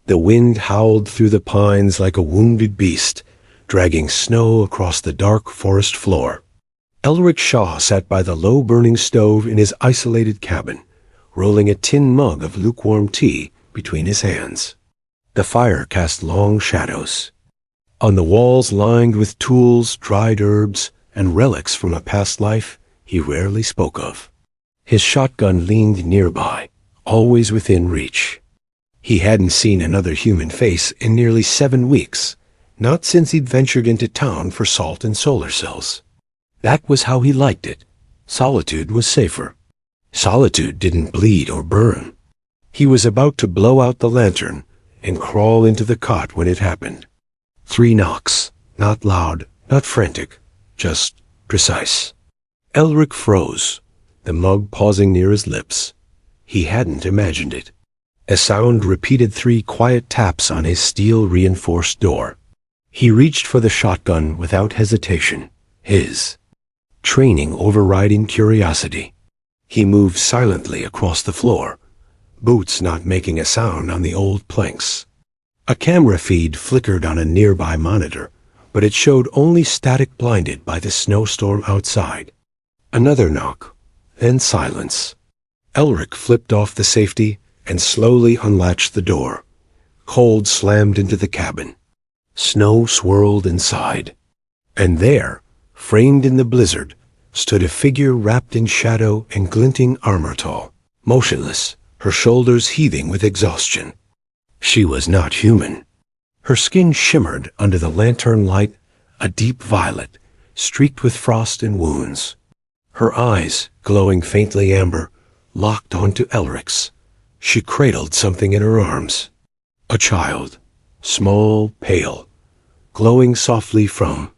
The wind howled through the pines like a wounded beast, dragging snow across the dark forest floor. Elric Shaw sat by the low-burning stove in his isolated cabin, rolling a tin mug of lukewarm tea between his hands. The fire cast long shadows. On the walls lined with tools, dried herbs, and relics from a past life he rarely spoke of. His shotgun leaned nearby, always within reach. He hadn't seen another human face in nearly 7 weeks, not since he'd ventured into town for salt and solar cells. That was how he liked it. Solitude was safer. Solitude didn't bleed or burn. He was about to blow out the lantern and crawl into the cot when it happened. 3 knocks, not loud, not frantic, just precise. Elric froze, the mug pausing near his lips. He hadn't imagined it. A sound repeated 3 quiet taps on his steel-reinforced door. He reached for the shotgun without hesitation. His training overriding curiosity. He moved silently across the floor, boots not making a sound on the old planks. A camera feed flickered on a nearby monitor, but it showed only static blinded by the snowstorm outside. Another knock, then silence. Elric flipped off the safety and slowly unlatched the door. Cold slammed into the cabin. Snow swirled inside. And there, framed in the blizzard, stood a figure wrapped in shadow and glinting armor tall, motionless, her shoulders heaving with exhaustion. She was not human. Her skin shimmered under the lantern light, a deep violet, streaked with frost and wounds. Her eyes, glowing faintly amber, locked onto Elric's. She cradled something in her arms. A child, small, pale, glowing softly from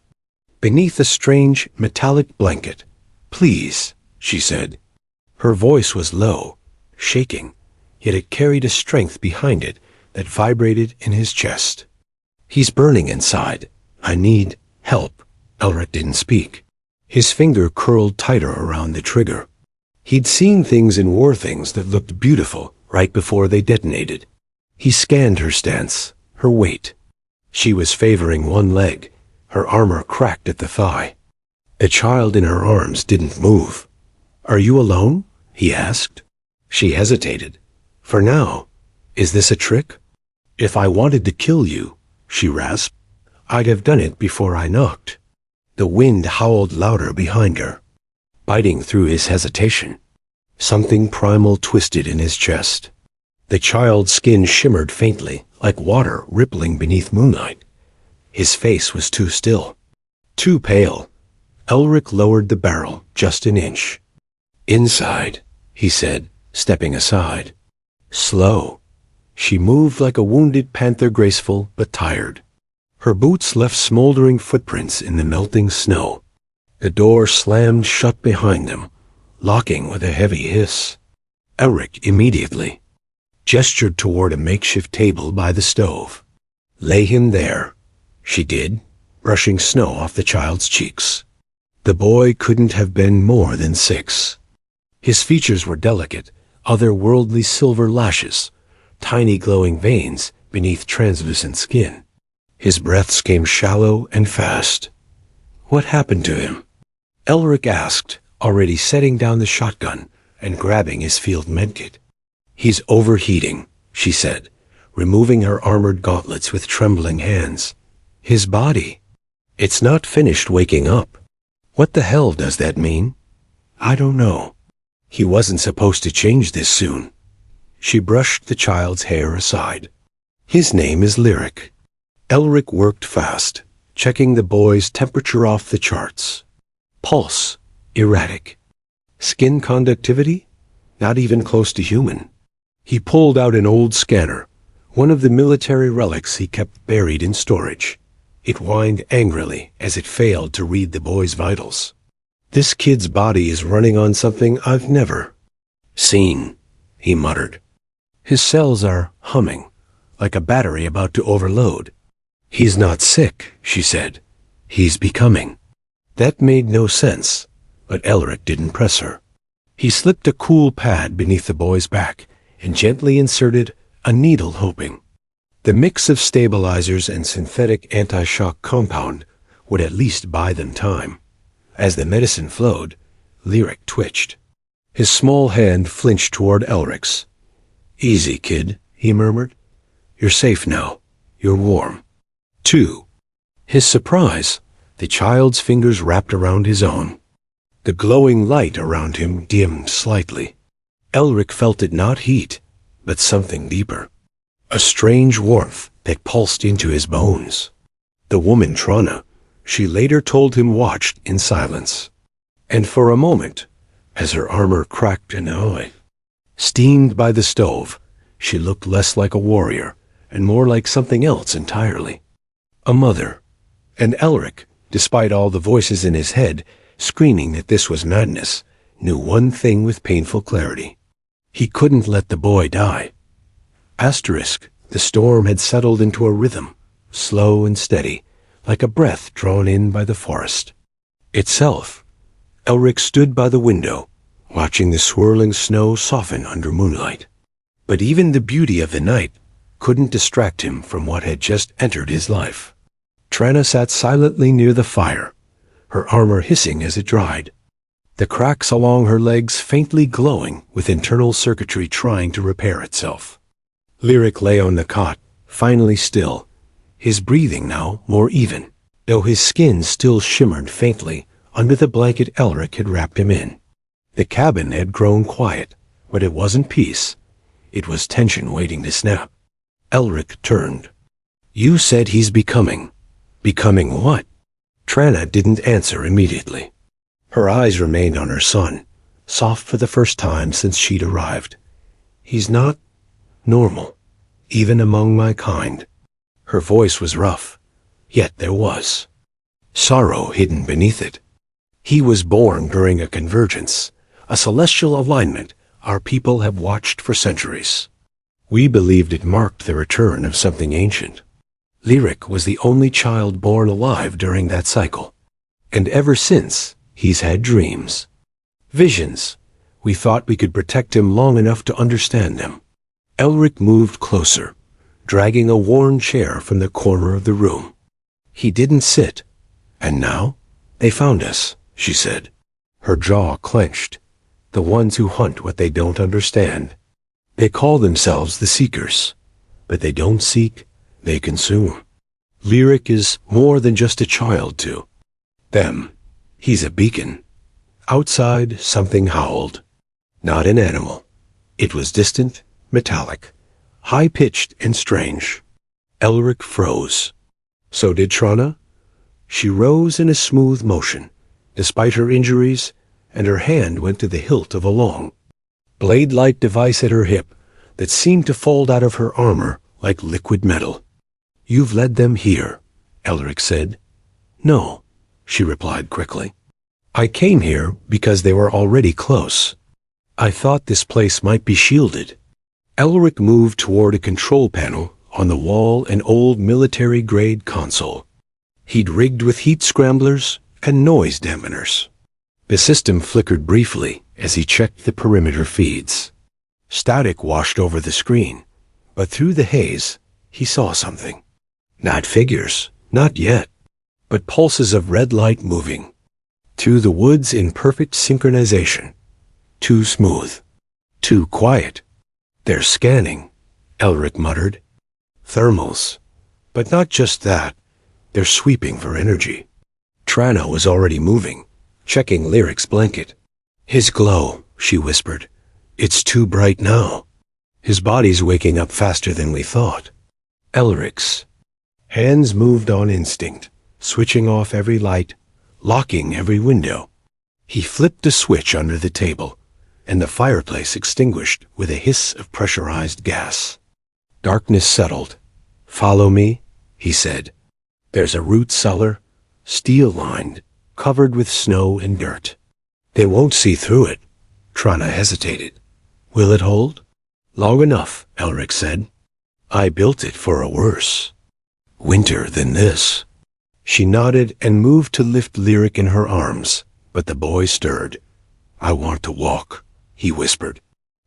beneath a strange metallic blanket. "Please," she said. Her voice was low, shaking, yet it carried a strength behind it that vibrated in his chest. "He's burning inside. I need help." Elric didn't speak. His finger curled tighter around the trigger. He'd seen things in war things that looked beautiful right before they detonated. He scanned her stance, her weight. She was favoring one leg, her armor cracked at the thigh. The child in her arms didn't move. "Are you alone?" he asked. She hesitated. "For now. Is this a trick?" "If I wanted to kill you," she rasped, "I'd have done it before I knocked." The wind howled louder behind her, biting through his hesitation. Something primal twisted in his chest. The child's skin shimmered faintly, like water rippling beneath moonlight. His face was too still, too pale. Elric lowered the barrel just an inch. "Inside," he said, stepping aside. Slow. She moved like a wounded panther, graceful but tired. Her boots left smoldering footprints in the melting snow. The door slammed shut behind them, locking with a heavy hiss. Elric immediately gestured toward a makeshift table by the stove. "Lay him there," she did, brushing snow off the child's cheeks. The boy couldn't have been more than 6. His features were delicate, otherworldly silver lashes, tiny glowing veins beneath translucent skin. His breaths came shallow and fast. "What happened to him?" Elric asked, already setting down the shotgun and grabbing his field medkit. "He's overheating," she said, removing her armored gauntlets with trembling hands. "His body. It's not finished waking up." "What the hell does that mean?" "I don't know. He wasn't supposed to change this soon." She brushed the child's hair aside. "His name is Lyric." Elric worked fast, checking the boy's temperature off the charts. Pulse, erratic. Skin conductivity, not even close to human. He pulled out an old scanner, one of the military relics he kept buried in storage. It whined angrily as it failed to read the boy's vitals. "This kid's body is running on something I've never seen," he muttered. "His cells are humming, like a battery about to overload." "He's not sick," she said. "He's becoming." That made no sense, but Elric didn't press her. He slipped a cool pad beneath the boy's back and gently inserted a needle, hoping. The mix of stabilizers and synthetic anti-shock compound would at least buy them time. As the medicine flowed, Lyric twitched. His small hand flinched toward Elric's. "Easy, kid," he murmured. "You're safe now. You're warm." 2. His surprise, the child's fingers wrapped around his own. The glowing light around him dimmed slightly. Elric felt it not heat, but something deeper. A strange warmth that pulsed into his bones. The woman Trana, she later told him, watched in silence. And for a moment, as her armor cracked and steamed by the stove, she looked less like a warrior and more like something else entirely. A mother. And Elric, despite all the voices in his head screaming that this was madness, knew one thing with painful clarity. He couldn't let the boy die. The storm had settled into a rhythm, slow and steady, like a breath drawn in by the forest. Itself, Elric stood by the window, watching the swirling snow soften under moonlight. But even the beauty of the night couldn't distract him from what had just entered his life. Trana sat silently near the fire, her armor hissing as it dried, the cracks along her legs faintly glowing with internal circuitry trying to repair itself. Lyric lay on the cot, finally still, his breathing now more even, though his skin still shimmered faintly under the blanket Elric had wrapped him in. The cabin had grown quiet, but it wasn't peace. It was tension waiting to snap. Elric turned. "You said he's becoming. Becoming what?" Trana didn't answer immediately. Her eyes remained on her son, soft for the first time since she'd arrived. "He's not normal, even among my kind." Her voice was rough, yet there was sorrow hidden beneath it. He was born during a convergence, a celestial alignment our people have watched for centuries. We believed it marked the return of something ancient. Lyric was the only child born alive during that cycle. And ever since, he's had dreams. Visions. We thought we could protect him long enough to understand them. Elric moved closer, dragging a worn chair from the corner of the room. He didn't sit. "And now? They found us," she said. Her jaw clenched. "The ones who hunt what they don't understand. They call themselves the Seekers, but they don't seek, they consume. Lyric is more than just a child to them. He's a beacon." Outside, something howled. Not an animal. It was distant, metallic, high-pitched and strange. Elric froze. So did Trana. She rose in a smooth motion, despite her injuries, and her hand went to the hilt of a long, blade-like device at her hip that seemed to fold out of her armor like liquid metal. "You've led them here," Elric said. "No," she replied quickly. "I came here because they were already close. I thought this place might be shielded." Elric moved toward a control panel on the wall, an old military-grade console. He'd rigged with heat scramblers and noise dampeners. The system flickered briefly as he checked the perimeter feeds. Static washed over the screen, but through the haze, he saw something. Not figures, not yet, but pulses of red light moving. Through the woods in perfect synchronization. Too smooth. Too quiet. "They're scanning," Elric muttered. "Thermals. But not just that. They're sweeping for energy." Trana was already moving, checking Lyric's blanket. "His glow," she whispered. "It's too bright now. His body's waking up faster than we thought." Elric's hands moved on instinct, switching off every light, locking every window. He flipped a switch under the table, and the fireplace extinguished with a hiss of pressurized gas. Darkness settled. "Follow me," he said. "There's a root cellar, steel-lined, covered with snow and dirt. They won't see through it." Trana hesitated. "Will it hold?" "Long enough," Elric said. "I built it for a worse winter than this." She nodded and moved to lift Lyric in her arms, but the boy stirred. "I want to walk," he whispered.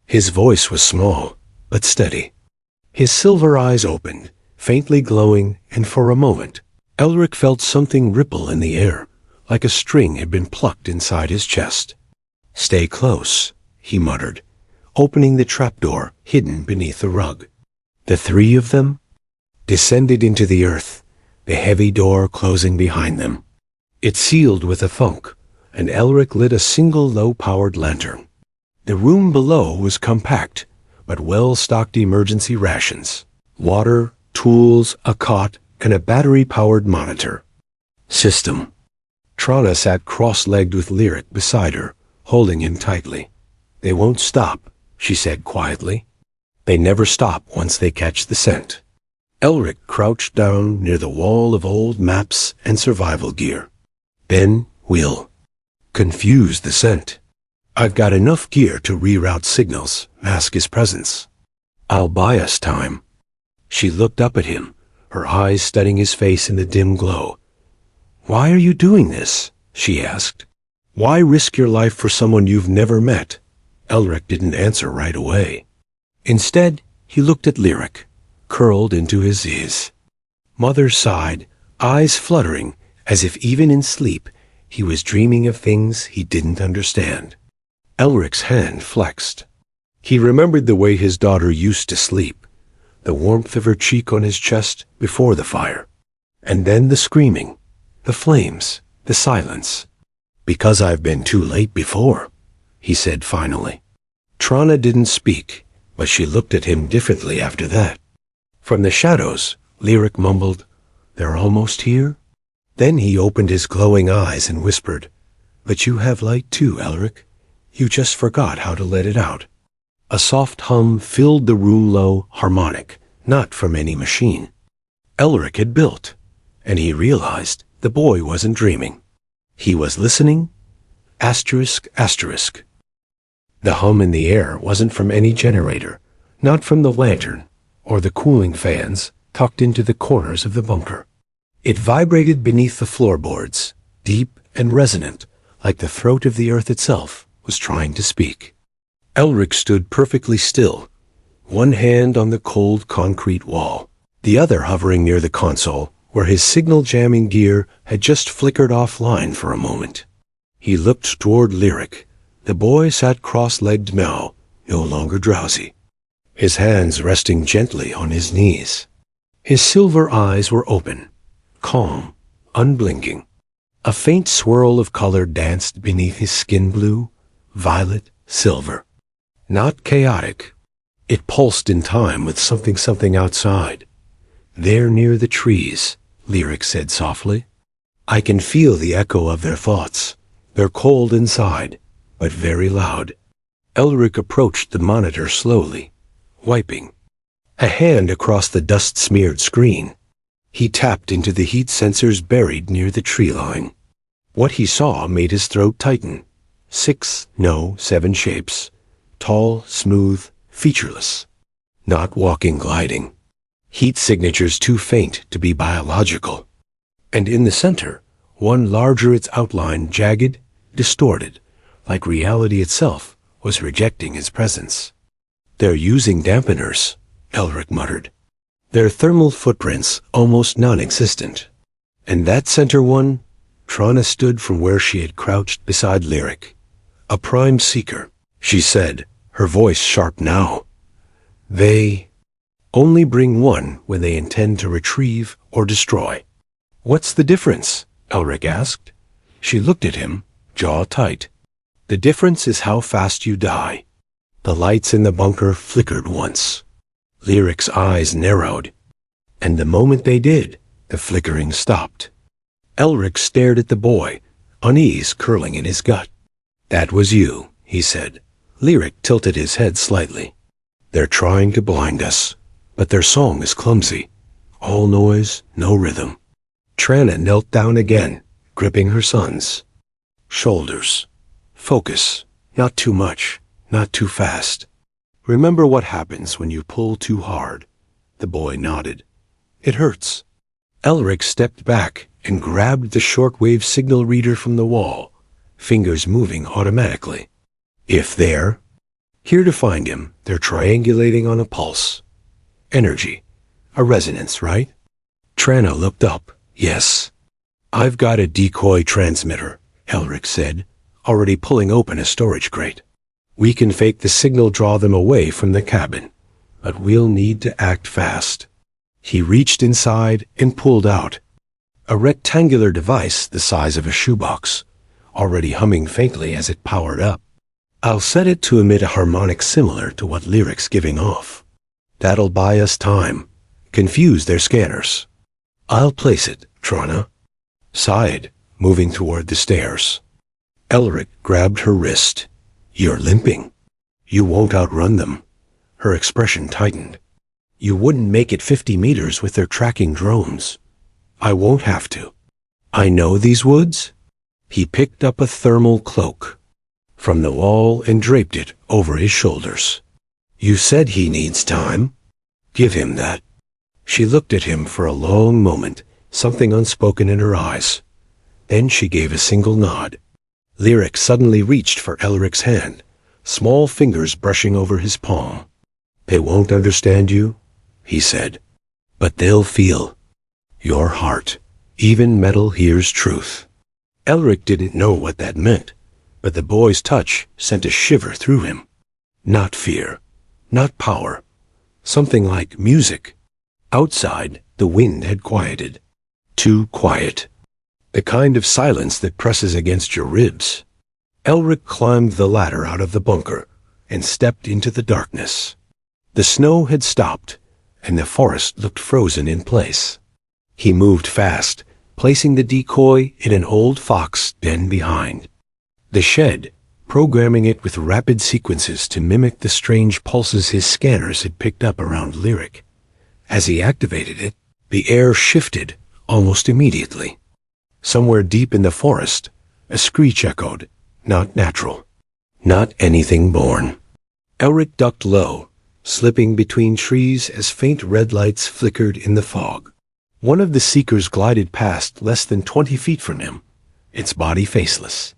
His voice was small, but steady. His silver eyes opened, faintly glowing, and for a moment, Elric felt something ripple in the air, like a string had been plucked inside his chest. "Stay close," he muttered, opening the trapdoor hidden beneath the rug. The three of them descended into the earth, the heavy door closing behind them. It sealed with a thunk, and Elric lit a single low-powered lantern. The room below was compact, but well-stocked emergency rations. Water, tools, a cot, and a battery-powered monitor. System. Trana sat cross-legged with Lyric beside her, holding him tightly. "They won't stop," she said quietly. "They never stop once they catch the scent." Elric crouched down near the wall of old maps and survival gear. "Then we'll confuse the scent. I've got enough gear to reroute signals, mask his presence. I'll buy us time." She looked up at him, her eyes studying his face in the dim glow. "Why are you doing this?" she asked. "Why risk your life for someone you've never met?" Elric didn't answer right away. Instead, he looked at Lyric, curled into his ease. Mother sighed, eyes fluttering, as if even in sleep he was dreaming of things he didn't understand. Elric's hand flexed. He remembered the way his daughter used to sleep, the warmth of her cheek on his chest before the fire. And then the screaming, the flames, the silence. "Because I've been too late before," he said finally. Trana didn't speak, but she looked at him differently after that. From the shadows, Lyric mumbled, "They're almost here?" Then he opened his glowing eyes and whispered, "But you have light too, Elric. You just forgot how to let it out." A soft hum filled the room, low, harmonic, not from any machine. Elric had built, and he realized the boy wasn't dreaming. He was listening. Asterisk, asterisk. The hum in the air wasn't from any generator, not from the lantern or the cooling fans tucked into the corners of the bunker. It vibrated beneath the floorboards, deep and resonant, like the throat of the earth itself was trying to speak. Elric stood perfectly still, one hand on the cold concrete wall, the other hovering near the console where his signal-jamming gear had just flickered offline for a moment. He looked toward Lyric. The boy sat cross-legged now, no longer drowsy, his hands resting gently on his knees. His silver eyes were open, calm, unblinking. A faint swirl of color danced beneath his skin, blue, violet, silver. Not chaotic. It pulsed in time with something outside. "They're near the trees," Lyric said softly. "I can feel the echo of their thoughts. They're cold inside, but very loud." Elric approached the monitor slowly, wiping a hand across the dust-smeared screen. He tapped into the heat sensors buried near the tree line. What he saw made his throat tighten. 7 shapes. Tall, smooth, featureless. Not walking, gliding. Heat signatures too faint to be biological. And in the center, one larger, its outline jagged, distorted, like reality itself was rejecting his presence. "They're using dampeners," Elric muttered. "Their thermal footprints almost non-existent." And that center one, Trana stood from where she had crouched beside Lyric. "A prime seeker," she said, her voice sharp now. "They only bring one when they intend to retrieve or destroy." "What's the difference?" Elric asked. She looked at him, jaw tight. "The difference is how fast you die." The lights in the bunker flickered once. Lyric's eyes narrowed, and the moment they did, the flickering stopped. Elric stared at the boy, unease curling in his gut. "That was you," he said. Lyric tilted his head slightly. "They're trying to blind us, but their song is clumsy. All noise, no rhythm." Trana knelt down again, gripping her son's shoulders. "Focus. Not too much, not too fast. Remember what happens when you pull too hard." The boy nodded. "It hurts." Elric stepped back and grabbed the shortwave signal reader from the wall, fingers moving automatically. "If here to find him, they're triangulating on a pulse. Energy. A resonance, right? Trana looked up. Yes. I've got a decoy transmitter, Elric said, already pulling open a storage crate. We can fake the signal, draw them away from the cabin, but we'll need to act fast. He reached inside and pulled out a rectangular device the size of a shoebox, already humming faintly as it powered up. I'll set it to emit a harmonic similar to what Lyric's giving off. That'll buy us time, confuse their scanners. I'll place it, Trana sighed, moving toward the stairs. Elric grabbed her wrist. You're limping. You won't outrun them. Her expression tightened. You wouldn't make it 50 meters with their tracking drones. I won't have to. I know these woods. He picked up a thermal cloak from the wall and draped it over his shoulders. You said he needs time. Give him that. She looked at him for a long moment, something unspoken in her eyes. Then she gave a single nod. Lyric suddenly reached for Elric's hand, small fingers brushing over his palm. They won't understand you, he said, but they'll feel your heart. Even metal hears truth. Elric didn't know what that meant, but the boy's touch sent a shiver through him. Not fear, not power, something like music. Outside, the wind had quieted. Too quiet. The kind of silence that presses against your ribs. Elric climbed the ladder out of the bunker and stepped into the darkness. The snow had stopped, and the forest looked frozen in place. He moved fast, placing the decoy in an old fox den behind the shed, programming it with rapid sequences to mimic the strange pulses his scanners had picked up around Lyric. As he activated it, the air shifted almost immediately. Somewhere deep in the forest, a screech echoed, not natural, not anything born. Elric ducked low, slipping between trees as faint red lights flickered in the fog. One of the seekers glided past less than 20 feet from him, its body faceless,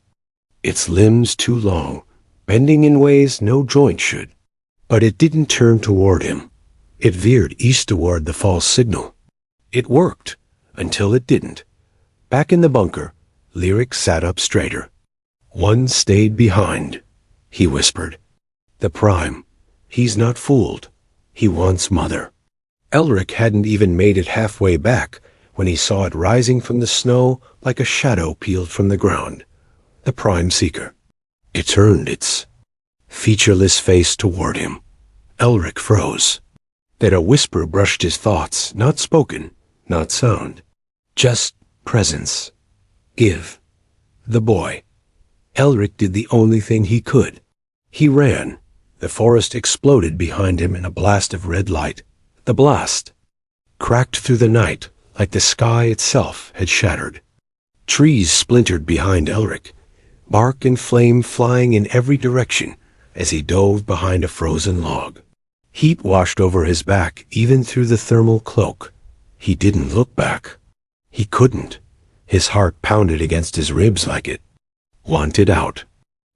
its limbs too long, bending in ways no joint should. But it didn't turn toward him. It veered east toward the false signal. It worked, until it didn't. Back in the bunker, Lyric sat up straighter. One stayed behind, he whispered. The Prime. He's not fooled. He wants Mother. Elric hadn't even made it halfway back when he saw it rising from the snow like a shadow peeled from the ground. The Prime Seeker. It turned its featureless face toward him. Elric froze. Then a whisper brushed his thoughts, not spoken, not sound. Just presence. Give. The boy. Elric did the only thing he could. He ran. The forest exploded behind him in a blast of red light. The blast cracked through the night like the sky itself had shattered. Trees splintered behind Elric, bark and flame flying in every direction as he dove behind a frozen log. Heat washed over his back even through the thermal cloak. He didn't look back. He couldn't. His heart pounded against his ribs like it wanted out.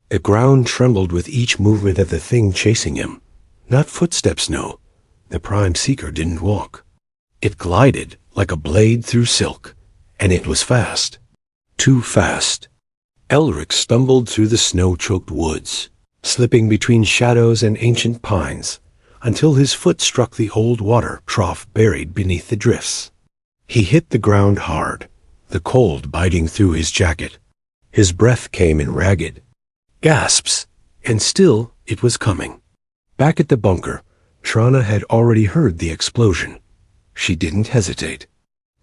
The ground trembled with each movement of the thing chasing him. Not footsteps, no. The Prime Seeker didn't walk. It glided like a blade through silk, and it was fast. Too fast. Elric stumbled through the snow-choked woods, slipping between shadows and ancient pines, until his foot struck the old water trough buried beneath the drifts. He hit the ground hard, the cold biting through his jacket. His breath came in ragged gasps, and still it was coming. Back at the bunker, Trana had already heard the explosion. She didn't hesitate.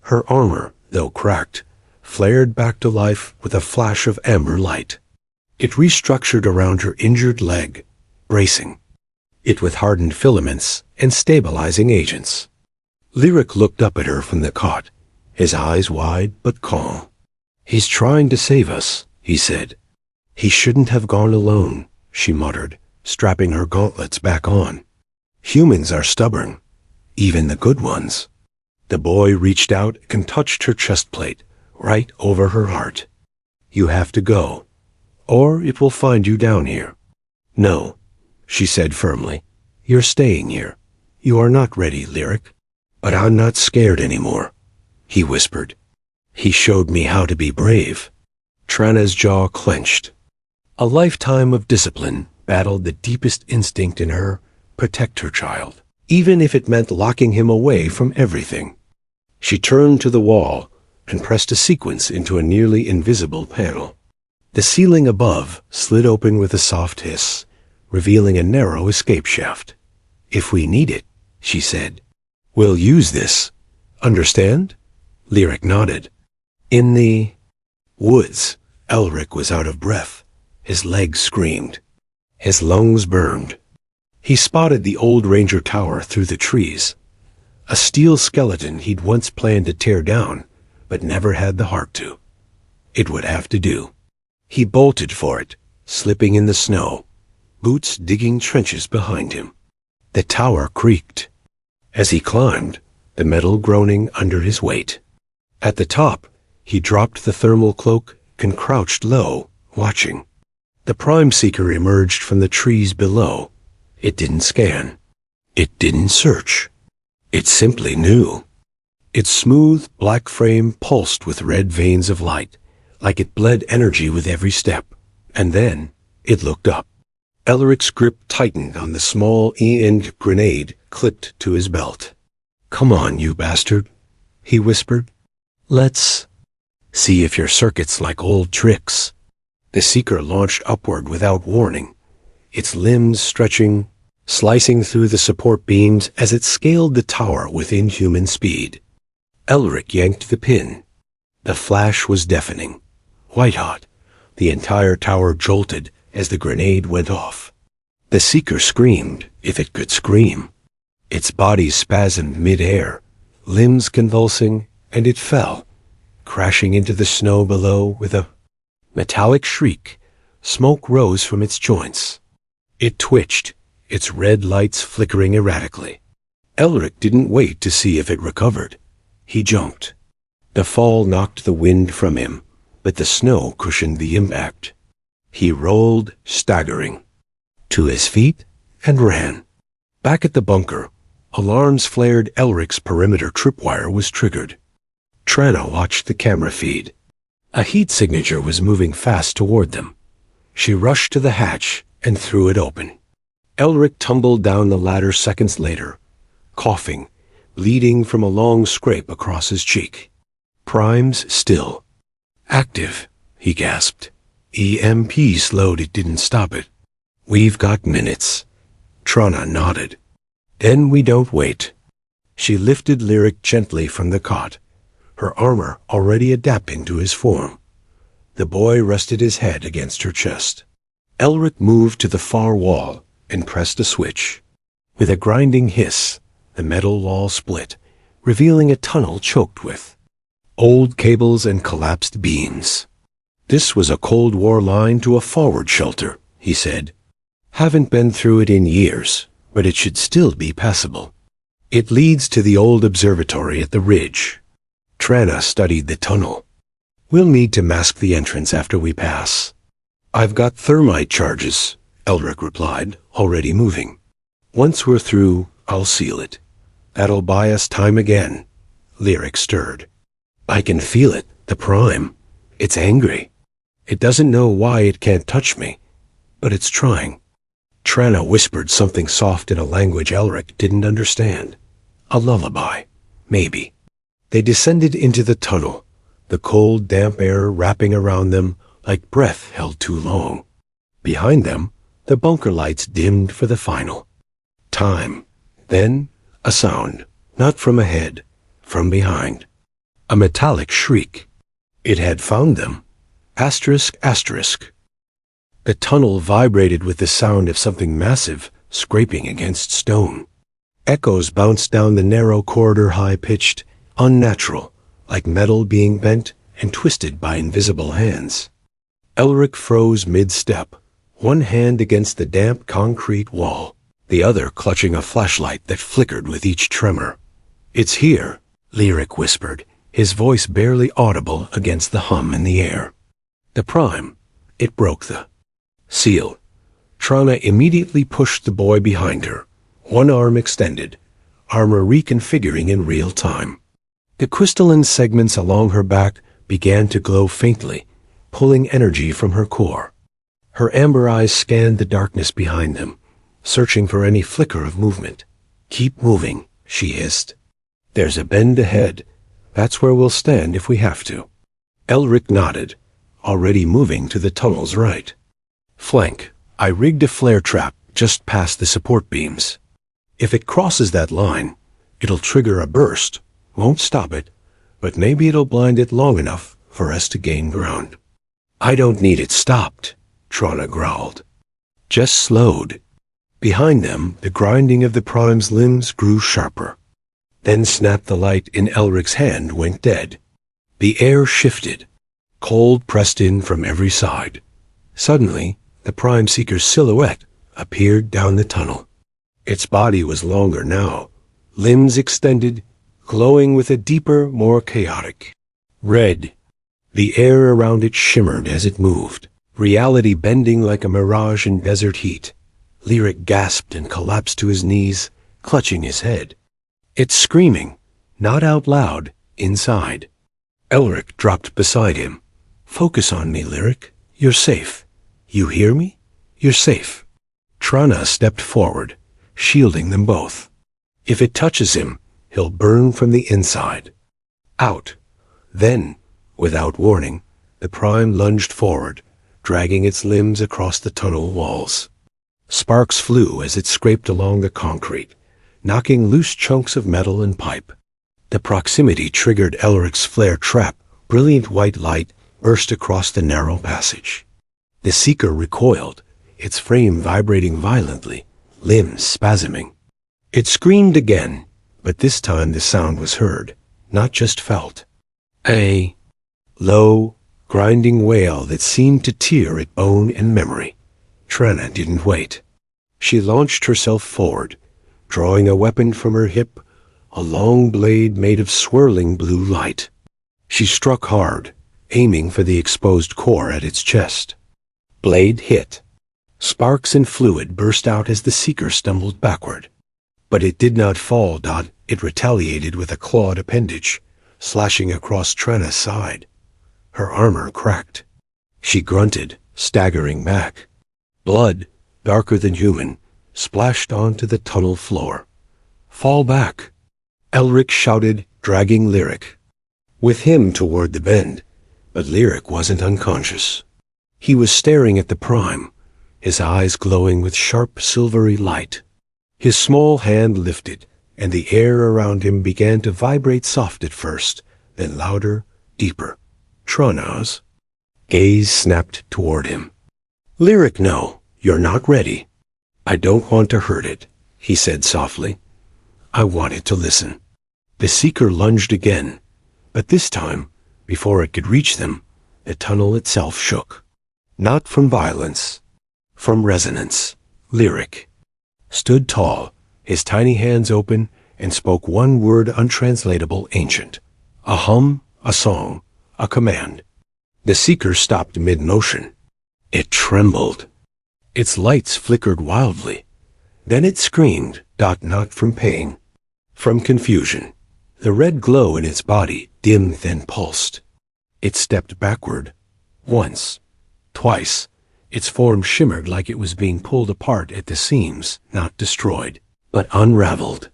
Her armor, though cracked, flared back to life with a flash of amber light. It restructured around her injured leg, bracing it with hardened filaments and stabilizing agents. Lyric looked up at her from the cot, his eyes wide but calm. He's trying to save us, he said. He shouldn't have gone alone, she muttered, strapping her gauntlets back on. Humans are stubborn, even the good ones. The boy reached out and touched her chest plate, right over her heart. You have to go, or it will find you down here. No, she said firmly. You're staying here. You are not ready, Lyric. But I'm not scared anymore, he whispered. He showed me how to be brave. Trana's jaw clenched. A lifetime of discipline battled the deepest instinct in her: protect her child, even if it meant locking him away from everything. She turned to the wall and pressed a sequence into a nearly invisible panel. The ceiling above slid open with a soft hiss, revealing a narrow escape shaft. If we need it, she said. We'll use this. Understand? Lyric nodded. In the woods, Elric was out of breath. His legs screamed. His lungs burned. He spotted the old Ranger Tower through the trees. A steel skeleton he'd once planned to tear down, but never had the heart to. It would have to do. He bolted for it, slipping in the snow, boots digging trenches behind him. The tower creaked. As he climbed, the metal groaning under his weight. At the top, he dropped the thermal cloak and crouched low, watching. The Prime Seeker emerged from the trees below. It didn't scan. It didn't search. It simply knew. Its smooth, black frame pulsed with red veins of light, like it bled energy with every step. And then, it looked up. Elric's grip tightened on the small E-end grenade clipped to his belt. Come on, you bastard, he whispered. Let's see if your circuit's like old tricks. The Seeker launched upward without warning, its limbs stretching, slicing through the support beams as it scaled the tower with inhuman speed. Elric yanked the pin. The flash was deafening. White-hot, the entire tower jolted as the grenade went off. The Seeker screamed, if it could scream. Its body spasmed mid-air, limbs convulsing, and it fell, crashing into the snow below with a metallic shriek. Smoke rose from its joints. It twitched, its red lights flickering erratically. Elric didn't wait to see if it recovered. He jumped. The fall knocked the wind from him, but the snow cushioned the impact. He rolled, staggering, to his feet and ran. Back at the bunker, alarms flared. Elric's perimeter tripwire was triggered. Trana watched the camera feed. A heat signature was moving fast toward them. She rushed to the hatch and threw it open. Elric tumbled down the ladder seconds later, coughing, bleeding from a long scrape across his cheek. Primes still. Active, he gasped. EMP slowed, it didn't stop it. We've got minutes. Trana nodded. Then we don't wait. She lifted Lyric gently from the cot, her armor already adapting to his form. The boy rested his head against her chest. Elric moved to the far wall and pressed a switch. With a grinding hiss, the metal wall split, revealing a tunnel choked with old cables and collapsed beams. This was a Cold War line to a forward shelter, he said. Haven't been through it in years, but it should still be passable. It leads to the old observatory at the ridge. Trana studied the tunnel. We'll need to mask the entrance after we pass. I've got thermite charges, Elric replied, already moving. Once we're through, I'll seal it. That'll buy us time again. Lyric stirred. I can feel it, the Prime. It's angry. It doesn't know why it can't touch me, but it's trying. Trana whispered something soft in a language Elric didn't understand. A lullaby, maybe. They descended into the tunnel, the cold, damp air wrapping around them like breath held too long. Behind them, the bunker lights dimmed for the final. Time. Then, a sound, not from ahead, from behind. A metallic shriek. It had found them. Asterisk, asterisk. The tunnel vibrated with the sound of something massive scraping against stone. Echoes bounced down the narrow corridor, high-pitched, unnatural, like metal being bent and twisted by invisible hands. Elric froze mid-step, one hand against the damp concrete wall, the other clutching a flashlight that flickered with each tremor. It's here, Lyric whispered, his voice barely audible against the hum in the air. The Prime. It broke the seal. Trana immediately pushed the boy behind her, one arm extended, armor reconfiguring in real time. The crystalline segments along her back began to glow faintly, pulling energy from her core. Her amber eyes scanned the darkness behind them, searching for any flicker of movement. "Keep moving," she hissed. "There's a bend ahead. That's where we'll stand if we have to." Elric nodded, already moving to the tunnel's right. "Flank, I rigged a flare trap just past the support beams. If it crosses that line, it'll trigger a burst. Won't stop it, but maybe it'll blind it long enough for us to gain ground." "I don't need it stopped," Trana growled. "Just slowed." Behind them, the grinding of the Prime's limbs grew sharper. Then snapped the light in Elric's hand went dead. The air shifted. Cold pressed in from every side. Suddenly, the Prime Seeker's silhouette appeared down the tunnel. Its body was longer now, limbs extended, glowing with a deeper, more chaotic red. The air around it shimmered as it moved, reality bending like a mirage in desert heat. Lyric gasped and collapsed to his knees, clutching his head. "It's screaming, not out loud, inside." Elric dropped beside him. "Focus on me, Lyric. You're safe. You hear me? You're safe." Trana stepped forward, shielding them both. "If it touches him, he'll burn from the inside." Out. Then, without warning, the Prime lunged forward, dragging its limbs across the tunnel walls. Sparks flew as it scraped along the concrete, knocking loose chunks of metal and pipe. The proximity triggered Elric's flare trap. Brilliant white light burst across the narrow passage. The Seeker recoiled, its frame vibrating violently, limbs spasming. It screamed again, but this time the sound was heard, not just felt. A low, grinding wail that seemed to tear at bone and memory. Trana didn't wait. She launched herself forward, drawing a weapon from her hip, a long blade made of swirling blue light. She struck hard, aiming for the exposed core at its chest. Blade hit. Sparks and fluid burst out as the Seeker stumbled backward. But it did not fall. It retaliated with a clawed appendage, slashing across Trana's side. Her armor cracked. She grunted, staggering back. Blood, darker than human, splashed onto the tunnel floor. "Fall back!" Elric shouted, dragging Lyric with him toward the bend, but Lyric wasn't unconscious. He was staring at the Prime, his eyes glowing with sharp silvery light. His small hand lifted, and the air around him began to vibrate soft at first, then louder, deeper. Trana's gaze snapped toward him. "Lyric, no, you're not ready." "I don't want to hurt it," he said softly. "I want it to listen." The Seeker lunged again, but this time, before it could reach them, the tunnel itself shook. Not from violence, from resonance. Lyric stood tall, his tiny hands open, and spoke one word untranslatable ancient. A hum, a song, a command. The Seeker stopped mid-motion. It trembled. Its lights flickered wildly. Then it screamed, not from pain, from confusion. The red glow in its body dimmed then pulsed. It stepped backward. Once. Twice. Its form shimmered like it was being pulled apart at the seams, not destroyed, but unraveled.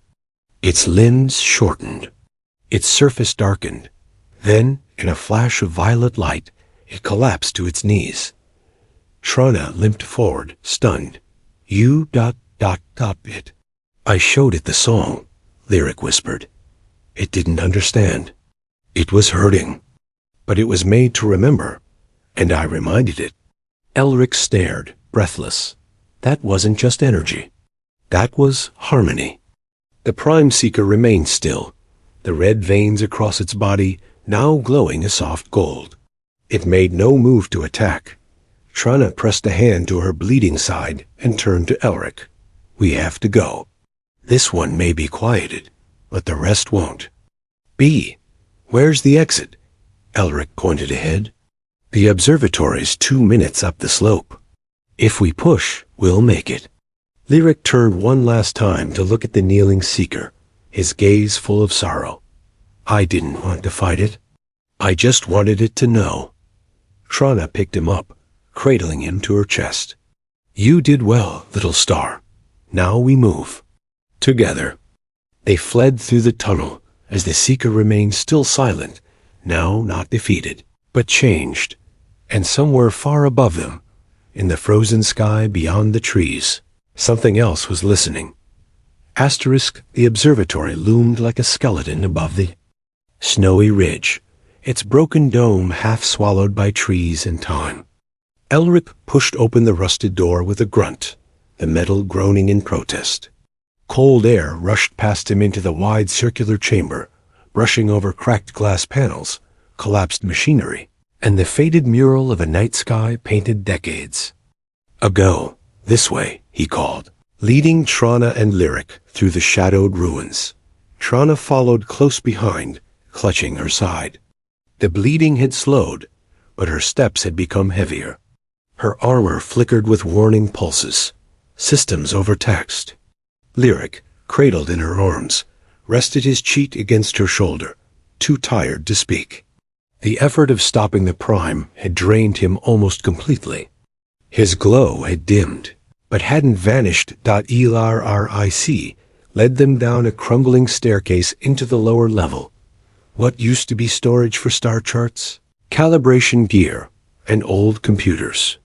Its limbs shortened. Its surface darkened. Then, in a flash of violet light, it collapsed to its knees. Trana limped forward, stunned. "You it." "I showed it the song," Lyric whispered. It didn't understand. It was hurting. But it was made to remember, and I reminded it. Elric stared, breathless. That wasn't just energy. That was harmony. The Prime Seeker remained still, the red veins across its body now glowing a soft gold. It made no move to attack. Trana pressed a hand to her bleeding side and turned to Elric. "We have to go. This one may be quieted, but the rest won't." "B, where's the exit?" Elric pointed ahead. "The observatory's 2 minutes up the slope. If we push, we'll make it." Lyric turned one last time to look at the kneeling Seeker, his gaze full of sorrow. I didn't want to fight it. I just wanted it to know. Trana picked him up, cradling him to her chest. You did well, little star. Now we move. Together. They fled through the tunnel as the Seeker remained still silent, now not defeated, but changed, and somewhere far above them, in the frozen sky beyond the trees, something else was listening. Asterisk, the observatory loomed like a skeleton above the snowy ridge, its broken dome half swallowed by trees and time. Elric pushed open the rusted door with a grunt, the metal groaning in protest. Cold air rushed past him into the wide circular chamber, brushing over cracked glass panels, collapsed machinery, and the faded mural of a night sky painted decades ago. This way, he called, leading Trana and Lyric through the shadowed ruins. Trana followed close behind, clutching her side. The bleeding had slowed, but her steps had become heavier. Her armor flickered with warning pulses, systems overtaxed. Lyric, cradled in her arms, rested his cheek against her shoulder, too tired to speak. The effort of stopping the prime had drained him almost completely. His glow had dimmed, but hadn't vanished. Elric led them down a crumbling staircase into the lower level. What used to be storage for star charts, calibration gear, and old computers.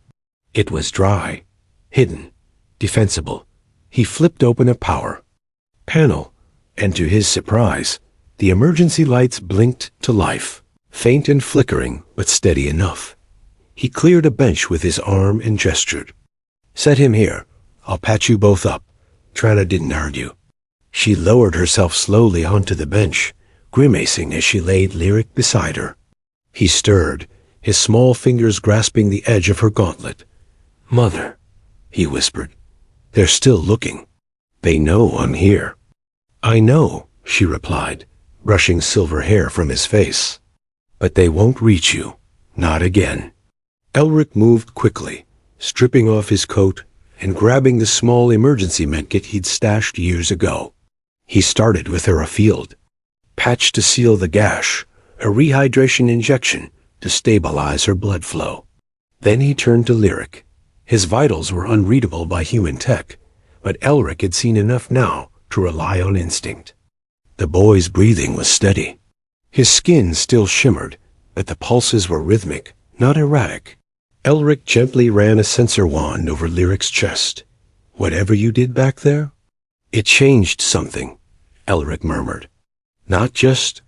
It was dry, hidden, defensible. He flipped open a power panel, and to his surprise, the emergency lights blinked to life, faint and flickering, but steady enough. He cleared a bench with his arm and gestured. Set him here. I'll patch you both up. Trana didn't argue. She lowered herself slowly onto the bench, grimacing as she laid Lyric beside her. He stirred, his small fingers grasping the edge of her gauntlet. Mother, he whispered. They're still looking. They know I'm here. I know, she replied, brushing silver hair from his face. But they won't reach you. Not again. Elric moved quickly, stripping off his coat and grabbing the small emergency medkit he'd stashed years ago. He started with her afield. Patch to seal the gash, a rehydration injection to stabilize her blood flow. Then he turned to Lyric. His vitals were unreadable by human tech, but Elric had seen enough now to rely on instinct. The boy's breathing was steady. His skin still shimmered, but the pulses were rhythmic, not erratic. Elric gently ran a sensor wand over Lyric's chest. Whatever you did back there? It changed something, Elric murmured. Not just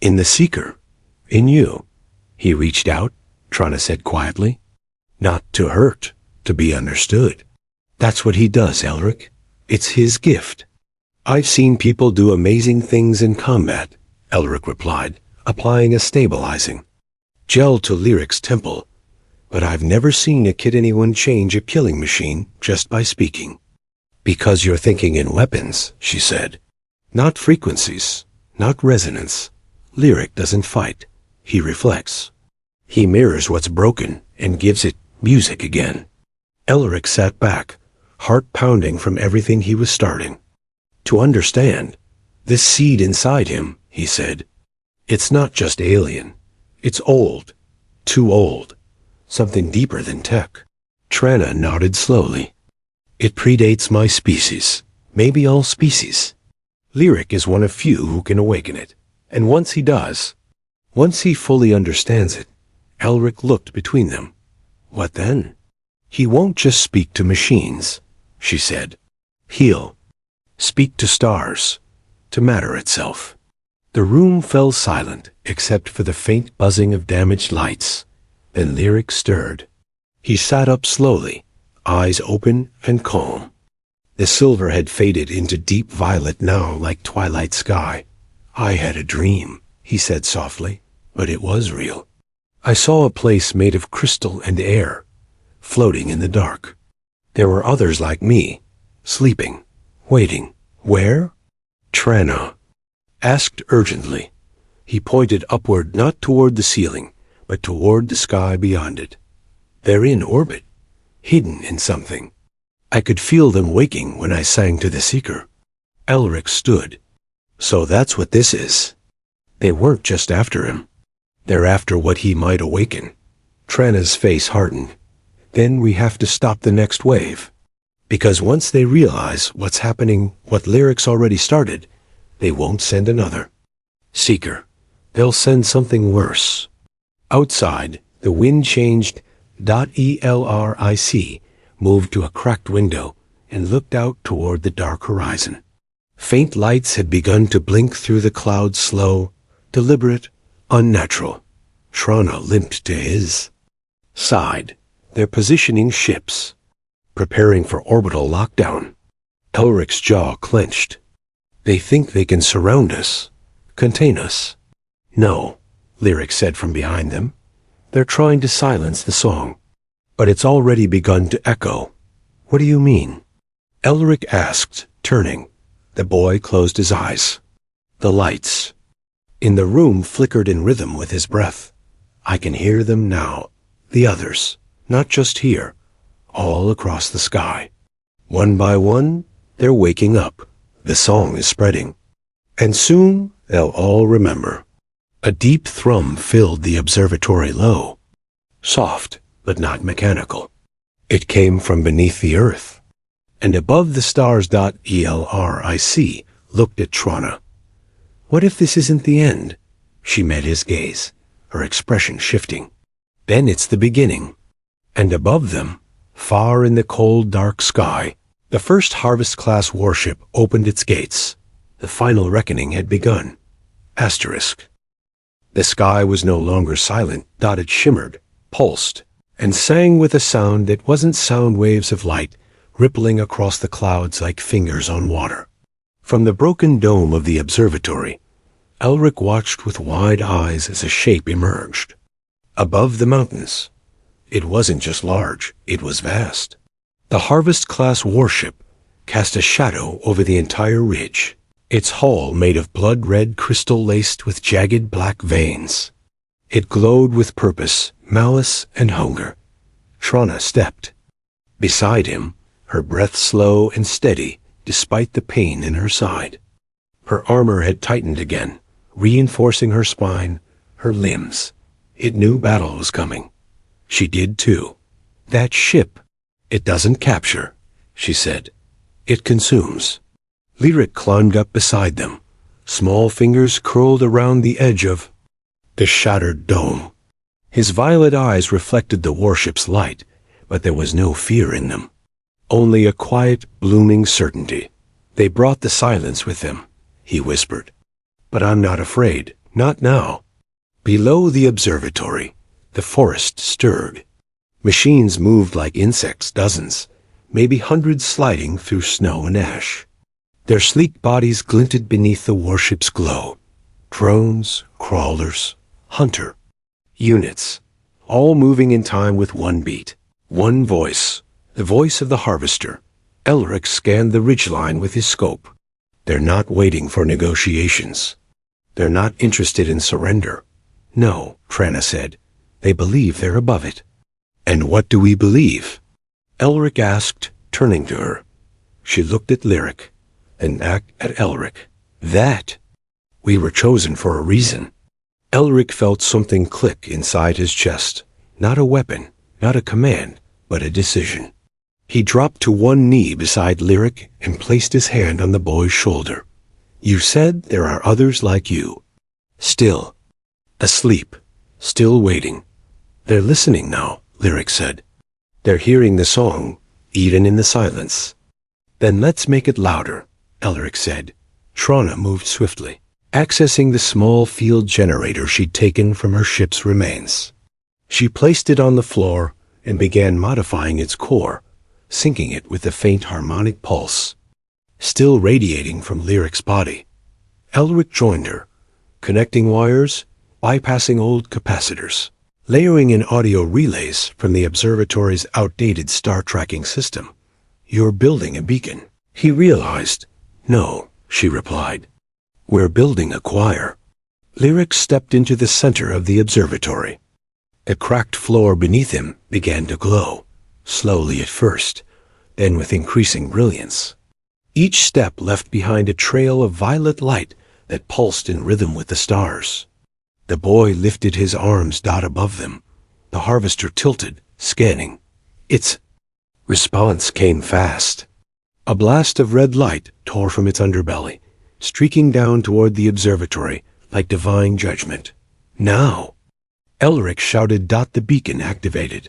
in the Seeker, in you. He reached out, Trana said quietly. Not to hurt, to be understood. That's what he does, Elric. It's his gift. I've seen people do amazing things in combat, Elric replied, applying a stabilizing gel to Lyric's temple. But I've never seen a kid anyone change a killing machine just by speaking. Because you're thinking in weapons, she said. Not frequencies, not resonance. Lyric doesn't fight. He reflects. He mirrors what's broken and gives it music again. Elric sat back, heart pounding from everything he was starting. To understand, this seed inside him, he said. It's not just alien. It's old. Too old. Something deeper than tech. Trana nodded slowly. It predates my species. Maybe all species. Lyric is one of few who can awaken it. And once he does, once he fully understands it, Elric looked between them. What then? He won't just speak to machines, she said. He'll speak to stars, to matter itself. The room fell silent except for the faint buzzing of damaged lights. Then Lyric stirred. He sat up slowly, eyes open and calm. The silver had faded into deep violet now like twilight sky. I had a dream, he said softly, but it was real. I saw a place made of crystal and air, floating in the dark. There were others like me, sleeping, waiting. Where? Trana asked urgently. He pointed upward, not toward the ceiling, but toward the sky beyond it. They're in orbit, hidden in something. I could feel them waking when I sang to the Seeker. Elric stood. So that's what this is. They weren't just after him. They're after what he might awaken. Trana's face hardened. Then we have to stop the next wave. Because once they realize what's happening, what Lyric's already started, they won't send another Seeker. They'll send something worse. Outside, the wind changed. Elric moved to a cracked window and looked out toward the dark horizon. Faint lights had begun to blink through the clouds, slow, deliberate, unnatural. Trana limped to his side. They're positioning ships, preparing for orbital lockdown. Elric's jaw clenched. They think they can surround us, contain us. No, Lyric said from behind them. They're trying to silence the song. But it's already begun to echo. What do you mean? Elric asked, turning. The boy closed his eyes. The lights in the room flickered in rhythm with his breath. I can hear them now. The others, not just here, all across the sky. One by one, they're waking up. The song is spreading. And soon, they'll all remember. A deep thrum filled the observatory low. Soft, but not mechanical. It came from beneath the earth. And above the stars. Elric looked at Trana. What if this isn't the end? She met his gaze, her expression shifting. Then it's the beginning. And above them, far in the cold, dark sky, the first Harvest-class warship opened its gates. The final reckoning had begun. Asterisk. The sky was no longer silent. It shimmered, pulsed, and sang with a sound that wasn't sound waves of light rippling across the clouds like fingers on water. From the broken dome of the observatory, Elric watched with wide eyes as a shape emerged. Above the mountains, it wasn't just large, it was vast. The Harvest-class warship cast a shadow over the entire ridge, its hull made of blood-red crystal laced with jagged black veins. It glowed with purpose, malice, and hunger. Trana stepped. Beside him, her breath slow and steady despite the pain in her side. Her armor had tightened again, reinforcing her spine, her limbs. It knew battle was coming. She did too. That ship, it doesn't capture, she said. It consumes. Lyric climbed up beside them, small fingers curled around the edge of the shattered dome. His violet eyes reflected the warship's light, but there was no fear in them. Only a quiet, blooming certainty. They brought the silence with them, he whispered. But I'm not afraid, not now. Below the observatory, the forest stirred. Machines moved like insects, dozens, maybe hundreds sliding through snow and ash. Their sleek bodies glinted beneath the warship's glow. Drones, crawlers, hunter, units, all moving in time with one beat, one voice, the voice of the harvester. Elric scanned the ridgeline with his scope. They're not waiting for negotiations. They're not interested in surrender. No, Trana said. They believe they're above it. And what do we believe? Elric asked, turning to her. She looked at Lyric, and at Elric. That we were chosen for a reason. Elric felt something click inside his chest. Not a weapon, not a command, but a decision. He dropped to one knee beside Lyric and placed his hand on the boy's shoulder. You said there are others like you. Still, asleep, still waiting. They're listening now, Lyric said. They're hearing the song, even in the silence. Then let's make it louder, Elric said. Trana moved swiftly, accessing the small field generator she'd taken from her ship's remains. She placed it on the floor and began modifying its core, syncing it with the faint harmonic pulse, still radiating from Lyric's body. Elric joined her, connecting wires, bypassing old capacitors, layering in audio relays from the observatory's outdated star tracking system. You're building a beacon, he realized. No, she replied. We're building a choir. Lyric stepped into the center of the observatory. The cracked floor beneath him began to glow, slowly at first, then with increasing brilliance. Each step left behind a trail of violet light that pulsed in rhythm with the stars. The boy lifted his arms above them. The harvester tilted, scanning. Its response came fast. A blast of red light tore from its underbelly, streaking down toward the observatory like divine judgment. Now! Elric shouted. The beacon activated.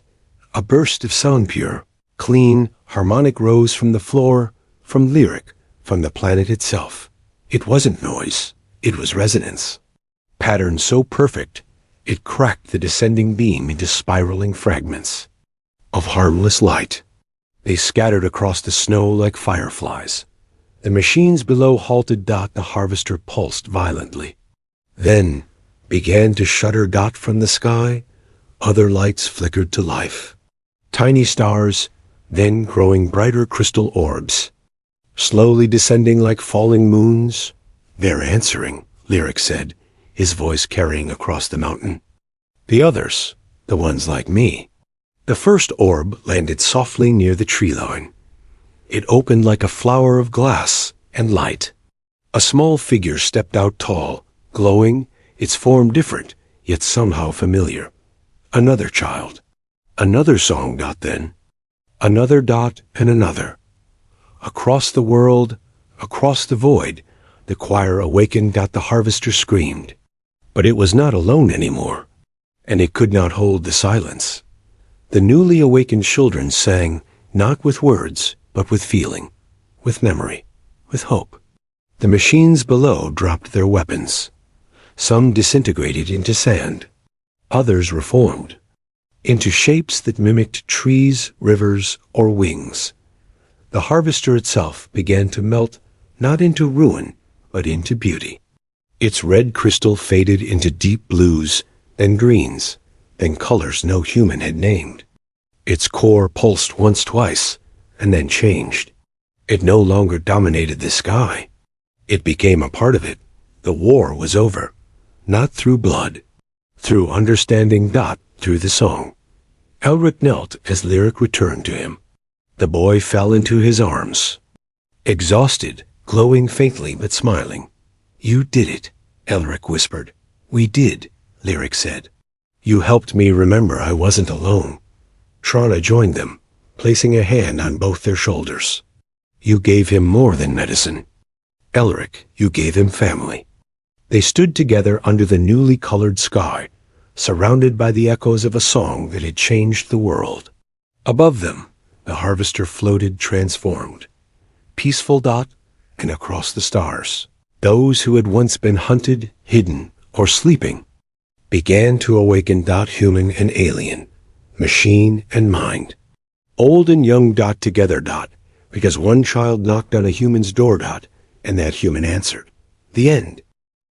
A burst of sound, pure, clean, harmonic, rose from the floor, from lyric, from the planet itself. It wasn't noise, it was resonance. Pattern so perfect, it cracked the descending beam into spiraling fragments of harmless light. They scattered across the snow like fireflies. The machines below halted. The harvester pulsed violently. Then began to shudder. From the sky, other lights flickered to life. Tiny stars, then growing brighter crystal orbs, slowly descending like falling moons. They're answering, Lyric said, his voice carrying across the mountain. The others, the ones like me. The first orb landed softly near the tree line. It opened like a flower of glass and light. A small figure stepped out, tall, glowing, its form different, yet somehow familiar. Another child. Another song. Then. Another and another. Across the world, across the void, the choir awakened. The harvester screamed. But it was not alone anymore, and it could not hold the silence. The newly awakened children sang, not with words, but with feeling, with memory, with hope. The machines below dropped their weapons. Some disintegrated into sand. Others reformed into shapes that mimicked trees, rivers, or wings. The harvester itself began to melt, not into ruin, but into beauty. Its red crystal faded into deep blues, then greens, then colors no human had named. Its core pulsed once, twice, and then changed. It no longer dominated the sky. It became a part of it. The war was over, not through blood, through understanding. Through the song. Elric knelt as Lyric returned to him. The boy fell into his arms, exhausted, glowing faintly but smiling. You did it, Elric whispered. We did, Lyric said. You helped me remember I wasn't alone. Trana joined them, placing a hand on both their shoulders. You gave him more than medicine. Elric, you gave him family. They stood together under the newly colored sky, surrounded by the echoes of a song that had changed the world. Above them, the harvester floated transformed, peaceful. And across the stars, those who had once been hunted, hidden, or sleeping, began to awaken. Human and alien, machine and mind, old and young. Together. Because one child knocked on a human's door. And that human answered. The end.